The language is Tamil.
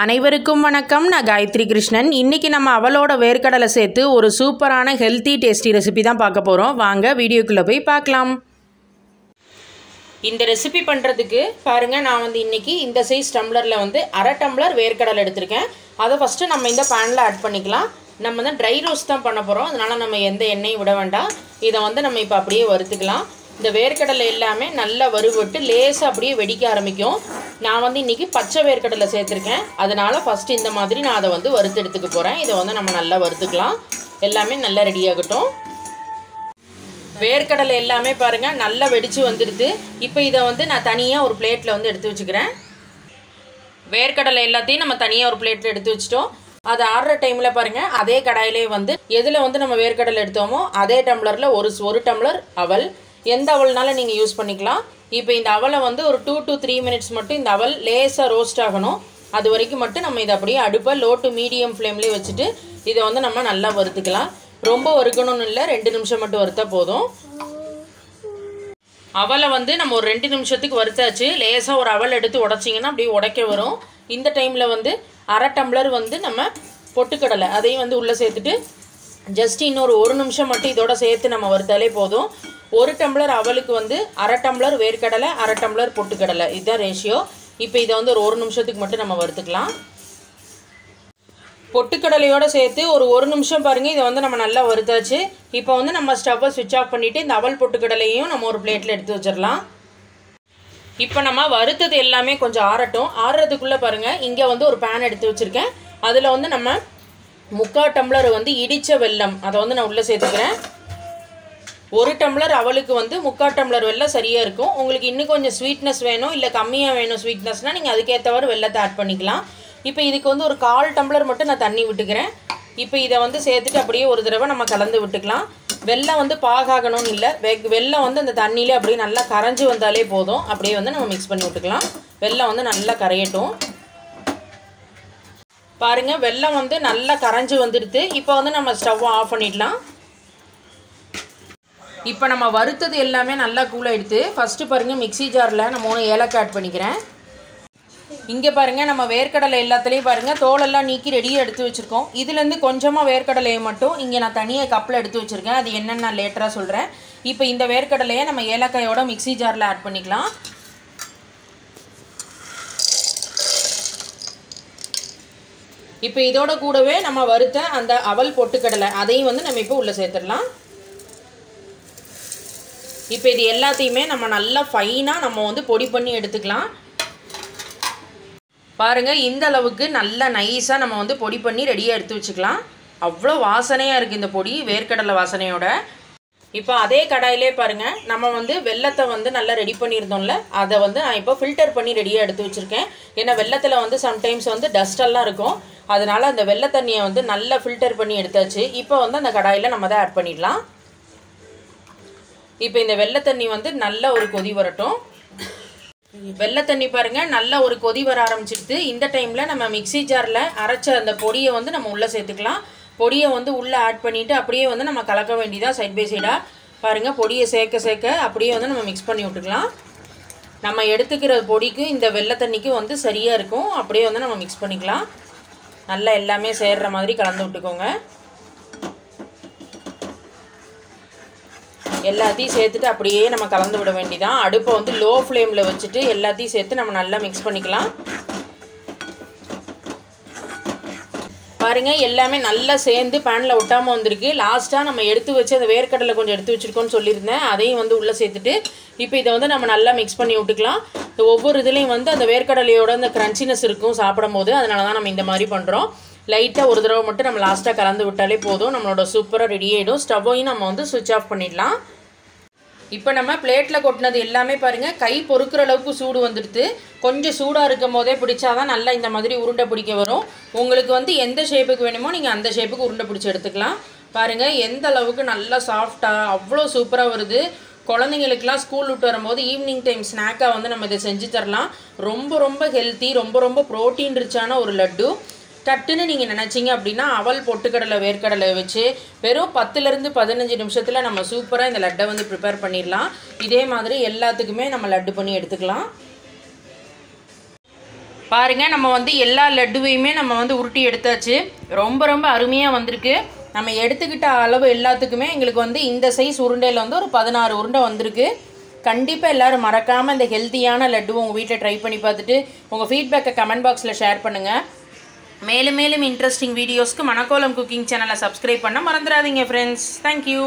அனைவருக்கும் வணக்கம். நான் காயத்ரி கிருஷ்ணன். இன்றைக்கி நம்ம அவலோட வேர்க்கடலை சேர்த்து ஒரு சூப்பரான ஹெல்த்தி டேஸ்டி ரெசிபி தான் பார்க்க போகிறோம். வாங்க வீடியோக்குள்ளே போய் பார்க்கலாம். இந்த ரெசிபி பண்ணுறதுக்கு பாருங்கள், நான் இன்றைக்கி இந்த சைஸ் டம்ளரில் அரை டம்ளர் வேர்க்கடலை எடுத்திருக்கேன். அதை ஃபஸ்ட்டு நம்ம இந்த பேனில் ஆட் பண்ணிக்கலாம். நம்ம ட்ரை ரோஸ்ட் தான் பண்ண போகிறோம், அதனால் நம்ம எந்த எண்ணெயும் விட வேண்டாம். இதை நம்ம இப்போ அப்படியே வறுத்துக்கலாம். இந்த வேர்க்கடலை எல்லாமே நல்லா வறுவிட்டு லேசாக அப்படியே வெடிக்க ஆரம்பிக்கும். நான் இன்றைக்கி பச்சை வேர்க்கடலை சேர்த்துருக்கேன், அதனால் ஃபஸ்ட்டு இந்த மாதிரி நான் அதை வறுத்து எடுத்துக்க போகிறேன். இதை நம்ம நல்லா வறுத்துக்கலாம். எல்லாமே நல்லா ரெடி ஆகட்டும். வேர்க்கடலை எல்லாமே பாருங்கள் நல்லா வெடித்து வந்துடுது. இப்போ இதை நான் தனியாக ஒரு பிளேட்டில் எடுத்து வச்சுக்கிறேன். வேர்க்கடலை எல்லாத்தையும் நம்ம தனியாக ஒரு பிளேட்டில் எடுத்து வச்சிட்டோம். அது ஆடுற டைமில் பாருங்கள், அதே கடாயிலே எதில் நம்ம வேர்க்கடலை எடுத்தோமோ அதே டம்ளரில் ஒரு டம்ளர் அவல், எந்த அவல்னாலும் நீங்கள் யூஸ் பண்ணிக்கலாம். இப்போ இந்த அவலை ஒரு 2 to 3 மினிட்ஸ் மட்டும் இந்த அவல் லேசாக ரோஸ்ட் ஆகணும். அது வரைக்கும் மட்டும் நம்ம இதை அப்படியே அடுப்பை லோ டு மீடியம் ஃப்ளேம்லேயே வச்சுட்டு இதை நம்ம நல்லா வறுத்துக்கலாம். ரொம்ப வறுக்கணும்னு இல்லை, 2 நிமிஷம் மட்டும் வறுத்தா போதும். அவலை நம்ம ஒரு 2 நிமிஷத்துக்கு வறுத்தாச்சு. லேசாக ஒரு அவல் எடுத்து உடச்சிங்கன்னா அப்படியே உடைக்க வரும். இந்த டைமில் அரை டம்ளர் நம்ம பொட்டுக்கடலை அதையும் உள்ளே சேர்த்துட்டு ஜஸ்ட் இன்னொரு 1 நிமிஷம் மட்டும் இதோட சேர்த்து நம்ம வறுத்தாலே போதும். 1 டம்ளர் அவலுக்கு அரை டம்ளர் வேர்க்கடலை, அரை டம்ளர் பொட்டுக்கடலை, இதுதான் ரேஷியோ. இப்போ இதை ஒரு 1 நிமிஷத்துக்கு மட்டும் நம்ம வறுத்துக்கலாம். பொட்டுக்கடலையோடு சேர்த்து ஒரு 1 நிமிஷம் பாருங்கள், இதை நம்ம நல்லா வறுத்தாச்சு. இப்போ நம்ம ஸ்டவ்வை ஸ்விட்ச் ஆஃப் பண்ணிவிட்டு இந்த அவல் பொட்டுக்கடலையும் நம்ம ஒரு பிளேட்டில் எடுத்து வச்சிடலாம். இப்போ நம்ம வறுத்தது எல்லாமே கொஞ்சம் ஆறட்டும். ஆறுறதுக்குள்ளே பாருங்கள், இங்கே ஒரு பேன் எடுத்து வச்சுருக்கேன். அதில் நம்ம 3/4 டம்ளர் இடித்த வெல்லம் அதை நான் உள்ளே சேர்த்துக்கிறேன். 1 டம்ளர் அவளுக்கு 3/4 டம்ளர் வெல்லம் சரியாக இருக்கும். உங்களுக்கு இன்னும் கொஞ்சம் ஸ்வீட்னஸ் வேணும், இல்லை கம்மியாக வேணும் ஸ்வீட்னஸ்னால் நீங்கள் அதுக்கேற்றவாறு வெல்லத்தை ஆட் பண்ணிக்கலாம். இப்போ இதுக்கு ஒரு 1/4 டம்ளர் மட்டும் நான் தண்ணி விட்டுக்கிறேன். இப்போ இதை சேர்த்துட்டு அப்படியே ஒரு தடவை நம்ம கலந்து விட்டுக்கலாம். வெல்லம் பாகாகணும்னு இல்லை, வெல்லம் அந்த தண்ணியிலே அப்படியே நல்லா கரைஞ்சி வந்தாலே போதும். அப்படியே நம்ம மிக்ஸ் பண்ணி விட்டுக்கலாம். வெல்லம் நல்லா கரையட்டும். பாருங்கள், வெல்லம் நல்லா கரைஞ்சி வந்துடுது. இப்போ நம்ம ஸ்டவ்வை ஆஃப் பண்ணிடலாம். இப்போ நம்ம வறுத்தது எல்லாமே நல்லா கூலாகிடுது. ஃபஸ்ட்டு பாருங்கள், மிக்ஸி ஜாரில் நான் 3 ஏலக்காய் ஆட் பண்ணிக்கிறேன். இங்கே பாருங்கள், நம்ம வேர்க்கடலை எல்லாத்துலேயும் பாருங்கள் தோலெல்லாம் நீக்கி ரெடியாக எடுத்து வச்சுருக்கோம். இதுலேருந்து கொஞ்சமாக வேர்க்கடலையை மட்டும் இங்கே நான் தனியாக கப்பில் எடுத்து வச்சுருக்கேன். அது என்னென்னு நான் லேட்டராக சொல்கிறேன். இப்போ இந்த வேர்க்கடலையை நம்ம ஏலக்காயோட மிக்ஸி ஜாரில் ஆட் பண்ணிக்கலாம். இப்போ இதோட கூடவே நம்ம வறுத்த அந்த அவல் பொட்டுக்கடலை அதையும் நம்ம இப்போ உள்ளே சேர்த்துடலாம். இப்போ இது எல்லாத்தையுமே நம்ம நல்லா ஃபைனாக நம்ம பொடி பண்ணி எடுத்துக்கலாம். பாருங்கள், இந்த அளவுக்கு நல்லா நைஸாக நம்ம பொடி பண்ணி ரெடியாக எடுத்து வச்சுக்கலாம். அவ்வளோ வாசனையாக இருக்குது இந்த பொடி, வேர்க்கடலை வாசனையோட. இப்போ அதே கடாயிலே பாருங்கள், நம்ம வெல்லத்தை நல்லா ரெடி பண்ணியிருந்தோம்ல, அதை நான் இப்போ ஃபில்டர் பண்ணி ரெடியாக எடுத்து வச்சுருக்கேன். ஏன்னா வெல்லத்தில் சம்டைம்ஸ் டஸ்டெல்லாம் இருக்கும். அதனால் அந்த வெள்ளை தண்ணியை நல்லா ஃபில்டர் பண்ணி எடுத்தாச்சு. இப்போ அந்த கடாயில் நம்ம அதை ஆட் பண்ணிடலாம். இப்போ இந்த வெள்ளை தண்ணி நல்ல ஒரு கொதி வரட்டும். வெள்ளை தண்ணி பாருங்கள் நல்லா ஒரு கொதி வர ஆரம்பிச்சிடுது. இந்த டைமில் நம்ம மிக்ஸி ஜாரில் அரைச்ச அந்த பொடியை நம்ம உள்ளே சேர்த்துக்கலாம். பொடியை உள்ளே ஆட் பண்ணிவிட்டு அப்படியே நம்ம கலக்க வேண்டியதாக சைட் பை சைடாக. பாருங்கள், பொடியை சேர்க்க சேர்க்க அப்படியே நம்ம மிக்ஸ் பண்ணி விட்டுக்கலாம். நம்ம எடுத்துக்கிற பொடிக்கும் இந்த வெள்ளை தண்ணிக்கும் சரியாக இருக்கும். அப்படியே நம்ம மிக்ஸ் பண்ணிக்கலாம். நல்லா எல்லாமே சேர்கிற மாதிரி கலந்து விட்டுக்கோங்க. எல்லாத்தையும் சேர்த்துட்டு அப்படியே நம்ம கலந்து விட வேண்டியதான். அடுப்பை லோ ஃப்ளேமில் வச்சுட்டு எல்லாத்தையும் சேர்த்து நம்ம நல்லா மிக்ஸ் பண்ணிக்கலாம். பாருங்கள், எல்லாமே நல்லா சேர்ந்து பேனில் ஒட்டாமல் வந்திருக்கு. லாஸ்ட்டாக நம்ம எடுத்து வச்சு அந்த வேர்க்கடலை கொஞ்சம் எடுத்து வச்சுருக்கோன்னு சொல்லியிருந்தேன், அதையும் உள்ளே சேர்த்துட்டு இப்போ இதை நம்ம நல்லா மிக்ஸ் பண்ணி விட்டுக்கலாம். ஒவ்வொரு இதுலேயும் அந்த வேர்க்கடலையோட அந்த க்ரன்ச்சினஸ் இருக்கும் சாப்பிடும் போது. அதனால தான் நம்ம இந்த மாதிரி பண்ணுறோம். லைட்டாக ஒரு தடவை மட்டும் நம்ம லாஸ்ட்டாக கலந்து விட்டாலே போதும். நம்மளோட சூப்பராக ரெடி ஆகிடும். ஸ்டவ்வையும் நம்ம சுவிட்ச் ஆஃப் பண்ணிடலாம். இப்போ நம்ம பிளேட்டில் கொட்டினது எல்லாமே பாருங்கள் கை பொறுக்கிற அளவுக்கு சூடு வந்துடுது. கொஞ்சம் சூடாக இருக்கும் போதே பிடிச்சாதான் நல்லா இந்த மாதிரி உருண்டை பிடிக்க வரும். உங்களுக்கு எந்த ஷேப்புக்கு வேணுமோ நீங்கள் அந்த ஷேப்புக்கு உருண்டை பிடிச்சி எடுத்துக்கலாம். பாருங்கள் எந்த அளவுக்கு நல்லா சாஃப்டாக அவ்வளோ சூப்பராக வருது. குழந்தைங்களுக்கெல்லாம் ஸ்கூல் விட்டு வரும்போது ஈவினிங் டைம் ஸ்நாக்காக நம்ம இதை செஞ்சு தரலாம். ரொம்ப ரொம்ப ஹெல்த்தி, ரொம்ப ரொம்ப ப்ரோட்டீன் ரிச்சான ஒரு லட்டு. டட்டுன்னு நீங்கள் நினச்சிங்க அப்படின்னா அவல் பொட்டுக்கடலை வேர்க்கடலை வச்சு வெறும் 10லேருந்து 15 நிமிஷத்தில் நம்ம சூப்பராக இந்த லட்டை ப்ரிப்பேர் பண்ணிடலாம். இதே மாதிரி எல்லாத்துக்குமே நம்ம லட்டு பண்ணி எடுத்துக்கலாம். பாருங்கள், நம்ம வந்து எல்லா லட்டுவையுமே நம்ம வந்து உருட்டி எடுத்தாச்சு. ரொம்ப ரொம்ப அருமையாக வந்திருக்கு. நம்ம எடுத்துக்கிட்ட அளவு எல்லாத்துக்குமே எங்களுக்கு வந்து இந்த சைஸ் உருண்டையில் வந்து ஒரு 16 உருண்டை வந்திருக்கு. கண்டிப்பாக எல்லோரும் மறக்காமல் இந்த ஹெல்த்தியான லட்டுவை உங்கள் வீட்டில் ட்ரை பண்ணி பார்த்துட்டு உங்கள் ஃபீட்பேக்கை கமெண்ட் பாக்ஸில் ஷேர் பண்ணுங்கள். மேலும் மேலும் இன்ட்ரெஸ்டிங் வீடியோஸ்க்கு மணக்கோலம் குக்கிங் சேனலை சப்ஸ்கிரைப் பண்ண மறந்துடாதீங்க ஃப்ரெண்ட்ஸ். தேங்க்யூ.